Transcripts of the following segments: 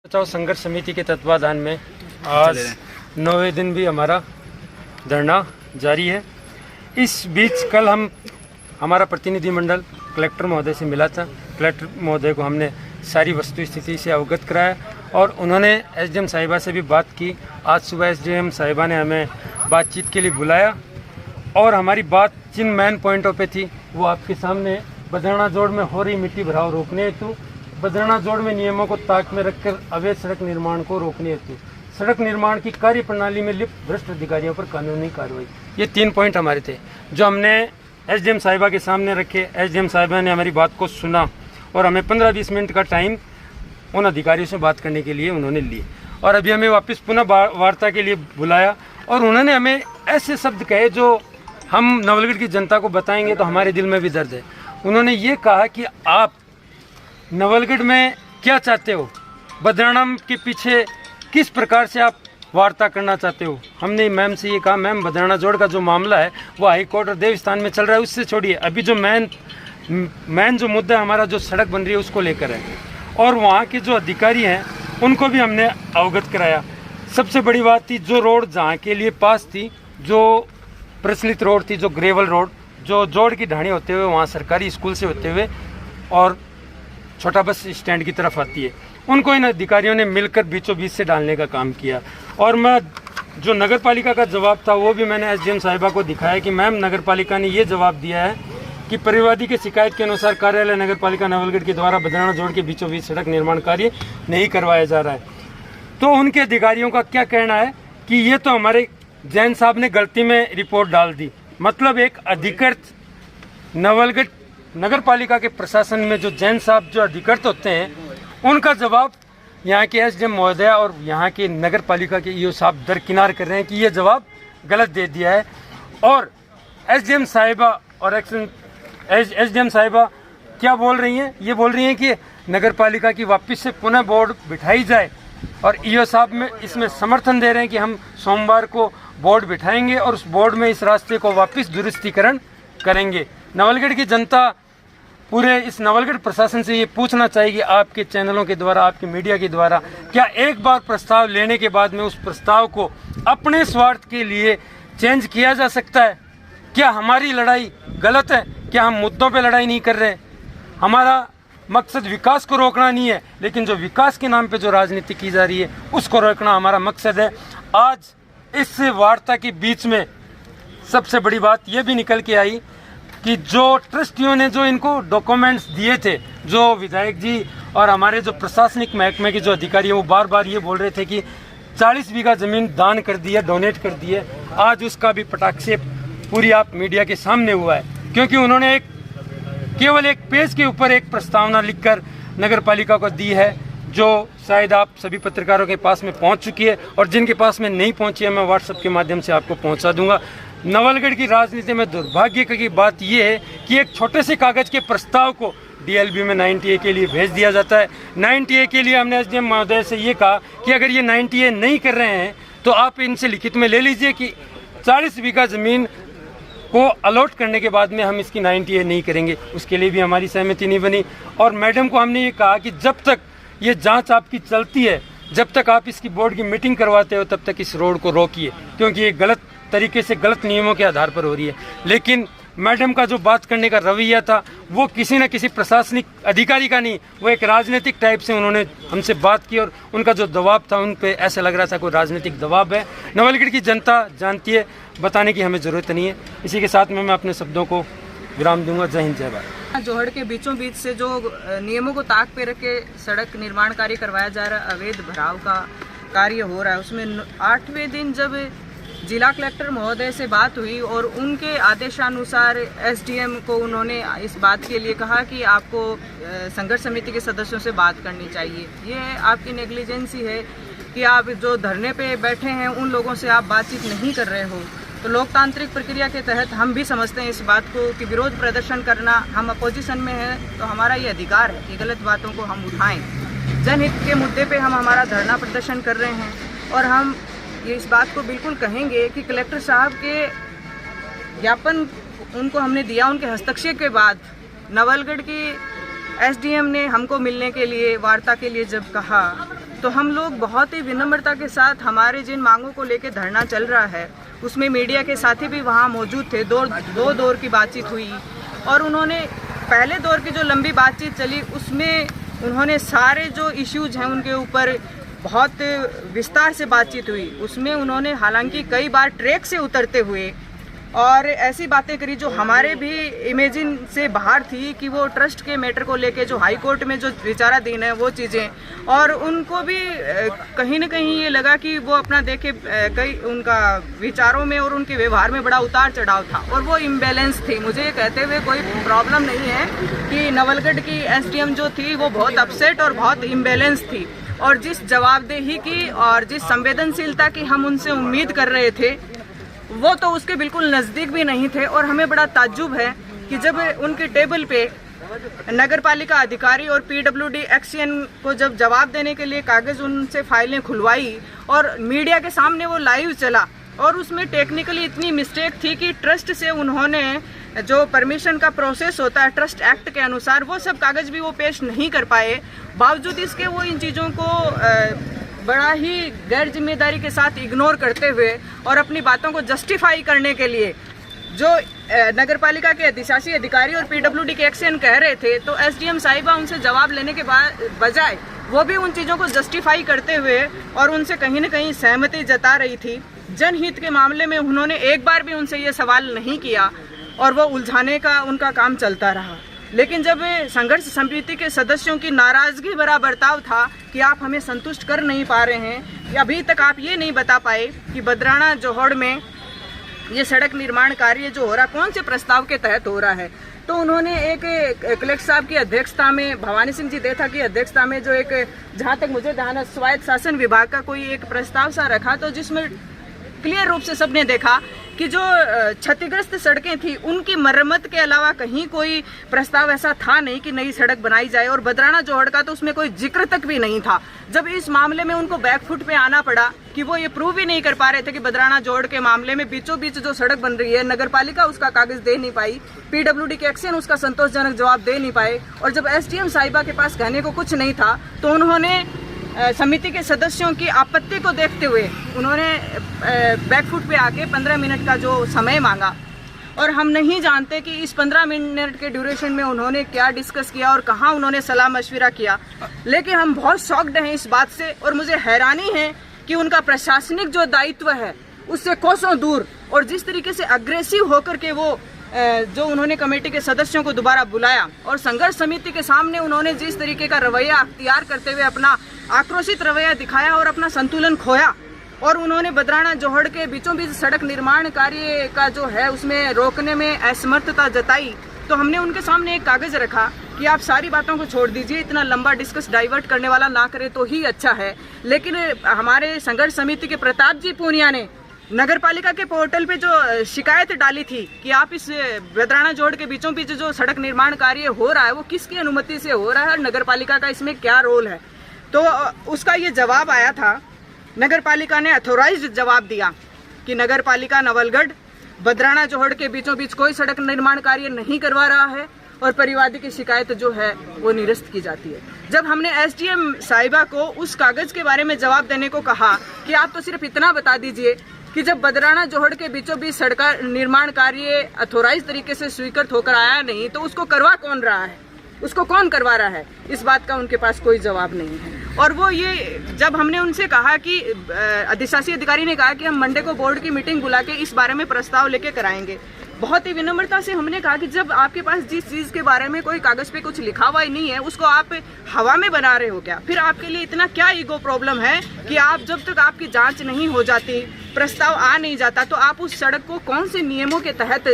बचाओ संघर्ष समिति के तत्वाधान में आज 9वें दिन भी हमारा धरना जारी है। इस बीच कल हमारा प्रतिनिधिमंडल कलेक्टर महोदय से मिला था। कलेक्टर महोदय को हमने सारी वस्तु स्थिति से अवगत कराया और उन्होंने एसडीएम साहिबा से भी बात की। आज सुबह एसडीएम साहिबा ने हमें बातचीत के लिए बुलाया और हमारी बात जिन मेन पॉइंटों पे थी वो आपके सामने। बदरना जोड़ में हो रही मिट्टी भराव रोकने हेतु, बदरना जोड़ में नियमों को ताक में रखकर अवैध सड़क निर्माण को रोकने हेतु, सड़क निर्माण की कार्य प्रणाली में लिप्त भ्रष्ट अधिकारियों पर कानूनी कार्रवाई, ये 3 पॉइंट हमारे थे जो हमने एसडीएम साहिबा के सामने रखे। एसडीएम साहिबा ने हमारी बात को सुना और हमें 15-20 मिनट का टाइम उन अधिकारियों से बात करने के लिए उन्होंने लिए और अभी हमें वापस पुनः वार्ता के लिए बुलाया और उन्होंने हमें ऐसे शब्द कहे जो हम नवलगढ़ की जनता को बताएंगे तो हमारे दिल में भी दर्द है। उन्होंने ये कहा कि आप नवलगढ़ में क्या चाहते हो, बदरना के पीछे किस प्रकार से आप वार्ता करना चाहते हो। हमने मैम से ये कहा, मैम बदरना जोड़ का जो मामला है वो हाई कोर्ट और देवस्थान में चल रहा है, उससे छोड़िए, अभी जो मैन जो मुद्दा हमारा जो सड़क बन रही है उसको लेकर है। और वहाँ के जो अधिकारी हैं उनको भी हमने अवगत कराया। सबसे बड़ी बात थी जो रोड जहाँ के लिए पास थी, जो प्रचलित रोड थी, जो ग्रेवल रोड जो जोड़ की ढाणी होते हुए वहाँ सरकारी स्कूल से होते हुए और छोटा बस स्टैंड की तरफ आती है, उनको इन अधिकारियों ने मिलकर बीचों बीच से डालने का काम किया। और मैं जो नगर पालिका का जवाब था वो भी मैंने एसडीएम साहिबा को दिखाया कि मैम नगर पालिका ने ये जवाब दिया है कि परिवादी की शिकायत के अनुसार कार्यालय नगर पालिका नवलगढ़ के द्वारा बदरना जोड़ के बीचों बीच सड़क निर्माण कार्य नहीं करवाया जा रहा है। तो उनके अधिकारियों का क्या कहना है कि ये तो हमारे जैन साहब ने गलती में रिपोर्ट डाल दी। मतलब एक अधिकृत नवलगढ़ नगर पालिका के प्रशासन में जो जैन साहब जो अधिकृत होते हैं उनका जवाब यहाँ के एसडीएम महोदय और यहाँ के नगर पालिका के ईओ साहब दरकिनार कर रहे हैं कि ये जवाब गलत दे दिया है। और एसडीएम साहिबा और एसडीएम साहिबा क्या बोल रही हैं, ये बोल रही हैं कि नगर पालिका की वापस से पुनः बोर्ड बिठाई जाए और ईओ साहब में इसमें समर्थन दे रहे हैं कि हम सोमवार को बोर्ड बिठाएंगे और उस बोर्ड में इस रास्ते को वापस दुरुस्तीकरण करेंगे। नवलगढ़ की जनता पूरे इस नवलगढ़ प्रशासन से ये पूछना चाहिए, आपके चैनलों के द्वारा, आपके मीडिया के द्वारा, क्या एक बार प्रस्ताव लेने के बाद में उस प्रस्ताव को अपने स्वार्थ के लिए चेंज किया जा सकता है? क्या हमारी लड़ाई गलत है? क्या हम मुद्दों पे लड़ाई नहीं कर रहे? हमारा मकसद विकास को रोकना नहीं है, लेकिन जो विकास के नाम पे जो राजनीति की जा रही है उसको रोकना हमारा मकसद है। आज इस वार्ता के बीच में सबसे बड़ी बात ये भी निकल के आई कि जो ट्रस्टियों ने जो इनको डॉक्यूमेंट्स दिए थे, जो विधायक जी और हमारे जो प्रशासनिक महकमे के जो अधिकारी हैं वो बार बार ये बोल रहे थे कि 40 बीघा ज़मीन दान कर दी है, डोनेट कर दी है। आज उसका भी पटाक्षेप पूरी आप मीडिया के सामने हुआ है, क्योंकि उन्होंने केवल एक पेज के ऊपर एक प्रस्तावना लिखकर नगर पालिका को दी है जो शायद आप सभी पत्रकारों के पास में पहुंच चुकी है और जिनके पास में नहीं पहुंची है मैं व्हाट्सएप के माध्यम से आपको पहुंचा दूंगा। नवलगढ़ की राजनीति में दुर्भाग्य की बात यह है कि एक छोटे से कागज के प्रस्ताव को डीएलबी में 90A के लिए भेज दिया जाता है। 90A के लिए हमने एसडीएम महोदय से ये कहा कि अगर ये 90A नहीं कर रहे हैं तो आप इनसे लिखित में ले लीजिए कि 40 बीघा ज़मीन को अलॉट करने के बाद में हम इसकी 90A नहीं करेंगे। उसके लिए भी हमारी सहमति नहीं बनी और मैडम को हमने ये कहा कि जब तक ये जांच आपकी चलती है, जब तक आप इसकी बोर्ड की मीटिंग करवाते हो, तब तक इस रोड को रोकिए, क्योंकि ये गलत तरीके से गलत नियमों के आधार पर हो रही है। लेकिन मैडम का जो बात करने का रवैया था वो किसी न किसी प्रशासनिक अधिकारी का नहीं, वो एक राजनीतिक टाइप से उन्होंने हमसे बात की और उनका जो दबाव था उन पे ऐसा लग रहा था कोई राजनीतिक दबाव है। नवलगढ़ की जनता जानती है, बताने की हमें ज़रूरत नहीं है। इसी के साथ में मैं अपने शब्दों को विराम दूंगा। जय हिंद, जय भारत। जोहड़ के बीचों बीच से जो नियमों को ताक पे रख के सड़क निर्माण कार्य करवाया जा रहा है, अवैध भराव का कार्य हो रहा है, उसमें 8वें दिन जब जिला कलेक्टर महोदय से बात हुई और उनके आदेशानुसार एसडीएम को उन्होंने इस बात के लिए कहा कि आपको संघर्ष समिति के सदस्यों से बात करनी चाहिए। ये आपकी नेग्लिजेंसी है कि आप जो धरने पे बैठे हैं उन लोगों से आप बातचीत नहीं कर रहे हो। तो लोकतांत्रिक प्रक्रिया के तहत हम भी समझते हैं इस बात को कि विरोध प्रदर्शन करना, हम अपोजिशन में हैं तो हमारा ये अधिकार है कि गलत बातों को हम उठाएं। जनहित के मुद्दे पे हम हमारा धरना प्रदर्शन कर रहे हैं और हम ये इस बात को बिल्कुल कहेंगे कि कलेक्टर साहब के ज्ञापन उनको हमने दिया, उनके हस्तक्षेप के बाद नवलगढ़ की एसडीएम ने हमको मिलने के लिए वार्ता के लिए जब कहा तो हम लोग बहुत ही विनम्रता के साथ हमारे जिन मांगों को लेकर धरना चल रहा है, उसमें मीडिया के साथी भी वहाँ मौजूद थे। दो दौर की बातचीत हुई और उन्होंने पहले दौर की जो लंबी बातचीत चली उसमें उन्होंने सारे जो इश्यूज हैं उनके ऊपर बहुत विस्तार से बातचीत हुई। उसमें उन्होंने हालांकि कई बार ट्रैक से उतरते हुए और ऐसी बातें करी जो हमारे भी इमेजिन से बाहर थी कि वो ट्रस्ट के मैटर को लेके जो हाई कोर्ट में जो विचाराधीन है वो चीज़ें, और उनको भी कहीं ना कहीं ये लगा कि वो अपना देखे कई उनका विचारों में और उनके व्यवहार में बड़ा उतार चढ़ाव था और वो इम्बैलेंस थी। मुझे ये कहते हुए कोई प्रॉब्लम नहीं है कि नवलगढ़ की एसडीएम जो थी वो बहुत अपसेट और बहुत इम्बैलेंस थी, और जिस जवाबदेही की और जिस संवेदनशीलता की हम उनसे उम्मीद कर रहे थे वो तो उसके बिल्कुल नज़दीक भी नहीं थे। और हमें बड़ा ताज्जुब है कि जब उनकी टेबल पे नगर पालिका अधिकारी और पीडब्ल्यूडी एक्सीएन को जब जवाब देने के लिए कागज़ उनसे फाइलें खुलवाई और मीडिया के सामने वो लाइव चला और उसमें टेक्निकली इतनी मिस्टेक थी कि ट्रस्ट से उन्होंने जो परमिशन का प्रोसेस होता है ट्रस्ट एक्ट के अनुसार वो सब कागज़ भी वो पेश नहीं कर पाए। बावजूद इसके वो इन चीज़ों को बड़ा ही गैर जिम्मेदारी के साथ इग्नोर करते हुए और अपनी बातों को जस्टिफाई करने के लिए जो नगर पालिका के अधिशासी अधिकारी और पीडब्ल्यूडी के एक्सीएन कह रहे थे, तो एसडीएम साहिबा उनसे जवाब लेने के बजाय वो भी उन चीज़ों को जस्टिफाई करते हुए और उनसे कहीं ना कहीं सहमति जता रही थी। जनहित के मामले में उन्होंने एक बार भी उनसे ये सवाल नहीं किया और वो उलझाने का उनका काम चलता रहा। लेकिन जब संघर्ष समिति के सदस्यों की नाराजगी भरा बर्ताव था कि आप हमें संतुष्ट कर नहीं पा रहे हैं, अभी तक आप ये नहीं बता पाए कि बदराना जोहड़ में ये सड़क निर्माण कार्य जो हो रहा कौन से प्रस्ताव के तहत हो रहा है, तो उन्होंने एक कलेक्टर साहब की अध्यक्षता में, भवानी सिंह जी देथा की अध्यक्षता में जो एक, जहाँ तक मुझे ध्यान है, स्वायत्त शासन विभाग का कोई एक प्रस्ताव सा रखा, तो जिसमें क्लियर रूप से सबने देखा कि जो क्षतिग्रस्त सड़कें थी उनकी मरम्मत के अलावा कहीं कोई प्रस्ताव ऐसा था नहीं कि नई सड़क बनाई जाए, और बदराना जोहड़ का तो उसमें कोई जिक्र तक भी नहीं था। जब इस मामले में उनको बैकफुट पे आना पड़ा कि वो ये प्रूव ही नहीं कर पा रहे थे कि बदराना जोहड़ के मामले में बीचों बीच जो सड़क बन रही है नगर पालिका उसका कागज दे नहीं पाई, पीडब्ल्यूडी के एक्सीएन उसका संतोषजनक जवाब दे नहीं पाए, और जब एसडीएम साहिबा के पास कहने को कुछ नहीं था तो उन्होंने समिति के सदस्यों की आपत्ति को देखते हुए उन्होंने बैकफुट पे आके 15 मिनट का जो समय मांगा, और हम नहीं जानते कि इस 15 मिनट के ड्यूरेशन में उन्होंने क्या डिस्कस किया और कहाँ उन्होंने सलाह मशविरा किया। लेकिन हम बहुत शॉक्ड हैं इस बात से, और मुझे हैरानी है कि उनका प्रशासनिक जो दायित्व है उससे कोसों दूर, और जिस तरीके से अग्रेसिव होकर के वो जो उन्होंने कमेटी के सदस्यों को दोबारा बुलाया और संघर्ष समिति के सामने उन्होंने जिस तरीके का रवैया अख्तियार करते हुए अपना आक्रोशित रवैया दिखाया और अपना संतुलन खोया, और उन्होंने बदराना जोहड़ के बीचों बीच सड़क निर्माण कार्य का जो है उसमें रोकने में असमर्थता जताई, तो हमने उनके सामने एक कागज रखा कि आप सारी बातों को छोड़ दीजिए, इतना लंबा डिस्कस डाइवर्ट करने वाला ना करे तो ही अच्छा है। लेकिन हमारे संघर्ष समिति के प्रताप जी पूनिया ने नगर पालिका के पोर्टल पे जो शिकायत डाली थी कि आप इस बदराना जोहड़ के बीचों बीच जो सड़क निर्माण कार्य हो रहा है वो किसकी अनुमति से हो रहा है और नगर पालिका का इसमें क्या रोल है, तो उसका ये जवाब आया था। नगर पालिका ने अथोराइज्ड जवाब दिया कि नगर पालिका नवलगढ़ बदराना जोहड़ के बीचों बीच कोई सड़क निर्माण कार्य नहीं करवा रहा है और परिवादी की शिकायत जो है वो निरस्त की जाती है। जब हमने एसडीएम साहिबा को उस कागज के बारे में जवाब देने को कहा कि आप तो सिर्फ इतना बता दीजिए कि जब बदराना जोहड़ के बीचों बीच सड़क निर्माण कार्य अथोराइज तरीके से स्वीकृत होकर आया नहीं, तो उसको करवा कौन रहा है, उसको कौन करवा रहा है, इस बात का उनके पास कोई जवाब नहीं है। और वो ये जब हमने उनसे कहा कि अधिशासी अधिकारी ने कहा कि हम मंडे को बोर्ड की मीटिंग बुला के इस बारे में प्रस्ताव लेके कराएंगे, बहुत ही विनम्रता से हमने कहा कि जब आपके पास जिस चीज़ के बारे में कोई कागज़ पे कुछ लिखा हुआ ही नहीं है उसको आप हवा में बना रहे हो क्या? फिर आपके लिए इतना क्या ईगो प्रॉब्लम है कि आप जब तक आपकी जांच नहीं हो जाती, प्रस्ताव आ नहीं जाता, तो आप उस सड़क को कौन से नियमों के तहत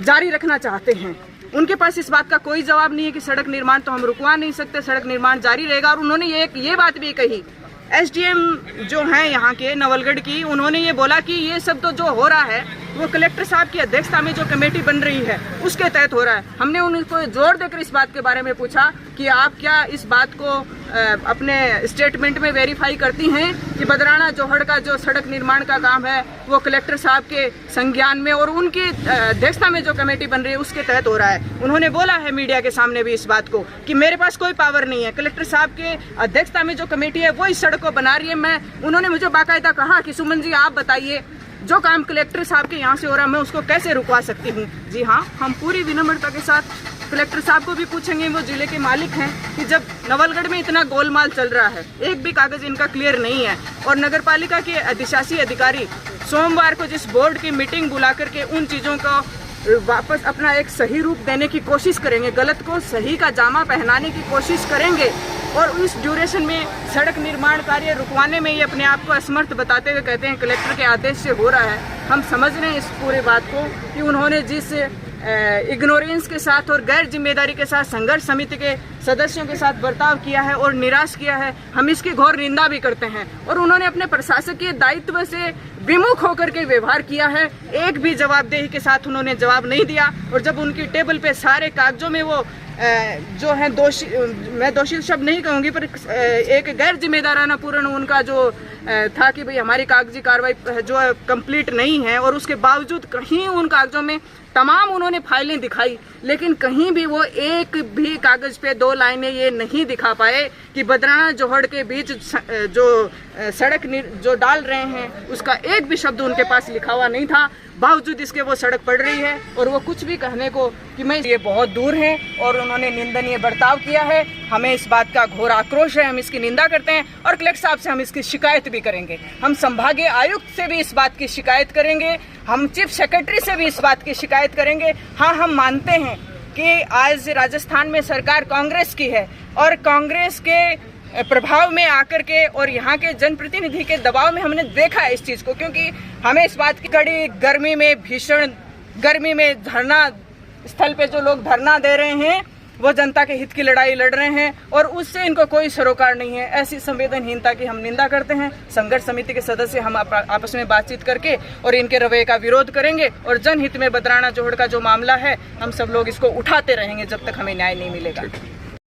जारी रखना चाहते हैं? उनके पास इस बात का कोई जवाब नहीं है कि सड़क निर्माण तो हम रुकवा नहीं सकते, सड़क निर्माण जारी रहेगा। और उन्होंने ये बात भी कही, एसडीएम जो हैं यहाँ के नवलगढ़ की, उन्होंने ये बोला कि ये सब तो जो हो रहा है वो कलेक्टर साहब की अध्यक्षता में जो कमेटी बन रही है उसके तहत हो रहा है। हमने उनको जोर देकर इस बात के बारे में पूछा कि आप क्या इस बात को अपने स्टेटमेंट में वेरीफाई करती हैं कि बदराना जोहड़ का जो सड़क निर्माण का काम है वो कलेक्टर साहब के संज्ञान में और उनकी अध्यक्षता में जो कमेटी बन रही है उसके तहत हो रहा है। उन्होंने बोला है मीडिया के सामने भी इस बात को कि मेरे पास कोई पावर नहीं है, कलेक्टर साहब के अध्यक्षता में जो कमेटी है वो इस सड़क को बना रही है। उन्होंने मुझे बाकायदा कहा कि सुमन जी आप बताइए जो काम कलेक्टर साहब के यहाँ से हो रहा है मैं उसको कैसे रुकवा सकती हूँ। जी हाँ, हम पूरी विनम्रता के साथ कलेक्टर साहब को भी पूछेंगे, वो जिले के मालिक हैं, कि जब नवलगढ़ में इतना गोलमाल चल रहा है, एक भी कागज इनका क्लियर नहीं है और नगर पालिका के अधिशासी अधिकारी सोमवार को जिस बोर्ड की मीटिंग बुला करके उन चीज़ों को वापस अपना एक सही रूप देने की कोशिश करेंगे, गलत को सही का जामा पहनाने की कोशिश करेंगे और इस ड्यूरेशन में सड़क निर्माण कार्य रुकवाने में ये अपने आप को असमर्थ बताते हुए कहते हैं कलेक्टर के आदेश से हो रहा है। हम समझ रहे हैं इस पूरे बात को कि उन्होंने जिस इग्नोरेंस के साथ और गैर जिम्मेदारी के साथ संघर्ष समिति के सदस्यों के साथ बर्ताव किया है और निराश किया है, हम इसकी घोर निंदा भी करते हैं। और उन्होंने अपने प्रशासकीय दायित्व से विमुख होकर के व्यवहार किया है, एक भी जवाबदेही के साथ उन्होंने जवाब नहीं दिया और जब उनकी टेबल पे सारे कागजों में वो जो है दोषी, मैं दोषी शब्द नहीं कहूँगी पर एक गैर जिम्मेदाराना पूर्ण उनका जो था कि भाई हमारी कागजी कार्रवाई जो है कंप्लीट नहीं है और उसके बावजूद कहीं उन कागजों में तमाम उन्होंने फाइलें दिखाई लेकिन कहीं भी वो एक भी कागज पे 2 लाइनें ये नहीं दिखा पाए कि बदराना जोहड़ के बीच जो सड़क जो डाल रहे हैं उसका एक भी शब्द उनके पास लिखा हुआ नहीं था। बावजूद इसके वो सड़क पड़ रही है और वो कुछ भी कहने को कि मैं ये बहुत दूर है और उन्होंने निंदनीय बर्ताव किया है। हमें इस बात का घोर आक्रोश है, हम इसकी निंदा करते हैं और कलेक्टर साहब से हम इसकी शिकायत भी करेंगे। हम संभागीय आयुक्त से भी इस बात की शिकायत करेंगे, हम चीफ सेक्रेटरी से भी इस बात की शिकायत करेंगे। हाँ, हम मानते हैं कि आज राजस्थान में सरकार कांग्रेस की है और कांग्रेस के प्रभाव में आकर के और यहाँ के जनप्रतिनिधि के दबाव में हमने देखा है इस चीज़ को, क्योंकि हमें इस बात की कड़ी गर्मी में, भीषण गर्मी में धरना स्थल पे जो लोग धरना दे रहे हैं वो जनता के हित की लड़ाई लड़ रहे हैं और उससे इनको कोई सरोकार नहीं है। ऐसी संवेदनहीनता की हम निंदा करते हैं। संघर्ष समिति के सदस्य हम आपस में बातचीत करके और इनके रवैये का विरोध करेंगे और जनहित में बदराना जोहड़ का जो मामला है हम सब लोग इसको उठाते रहेंगे जब तक हमें न्याय नहीं मिलेगा।